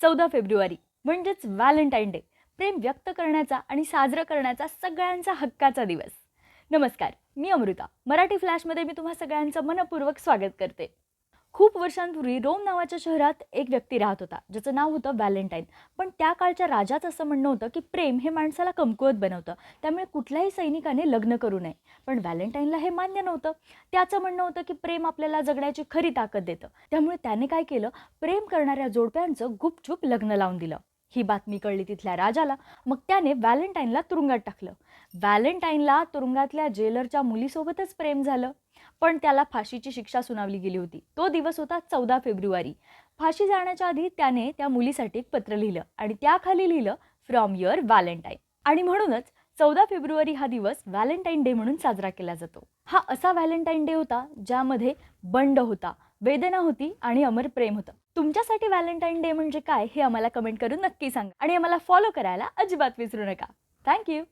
14 February म्हणजेच Valentine day, प्रेम व्यक्त करण्याचा आणि साजरं करण्याचा सगळ्यांचा हक्काचा दिवस. नमस्कार, मी अमृता. मराठी फ्लॅशमध्ये मी तुम्हा सगळ्यांचं मनपूर्वक स्वागत करते. खूप वर्षांपूर्वी रोम नावाच्या शहरात एक व्यक्ती राहत होता, ज्याचं नाव होतं व्हॅलेंटाईन. पण त्या काळच्या राजाचं असं म्हणणं होतं की प्रेम हे माणसाला कमकुवत बनवतं, त्यामुळे कुठल्याही सैनिकाने लग्न करू नये. पण व्हॅलेंटाईनला हे मान्य नव्हतं. त्याचं म्हणणं होतं की प्रेम आपल्याला जगण्याची खरी ताकद देतं. त्यामुळे त्याने काय केलं, प्रेम करणाऱ्या जोडप्यांचं गुपचूप लग्न लावून दिलं. ही बातमी कळली तिथल्या राजाला. मग त्याने व्हॅलेंटाईनला तुरुंगात टाकलं. व्हॅलेंटाईनला तुरुंगातल्या जेलरच्या मुलीसोबतच प्रेम झालं, पण त्याला फाशीची शिक्षा सुनावली गेली होती. तो दिवस होता 14 फेब्रुवारी. फाशी जाण्याच्या आधी त्याने त्या मुलीसाठी एक पत्र लिहिलं आणि त्याखाली लिहिलं, फ्रॉम युअर व्हॅलेंटाईन. आणि म्हणूनच 14 फेब्रुवारी हा दिवस व्हॅलेंटाईन डे म्हणून साजरा केला जातो. हा असा व्हॅलेंटाईन डे होता ज्यामध्ये बंड होता, वेदना होती आणि अमर प्रेम होतं. तुमच्यासाठी व्हॅलेंटाईन डे म्हणजे काय हे आम्हाला कमेंट करून नक्की सांगा आणि आम्हाला फॉलो करायला अजिबात विसरू नका. थँक्यू.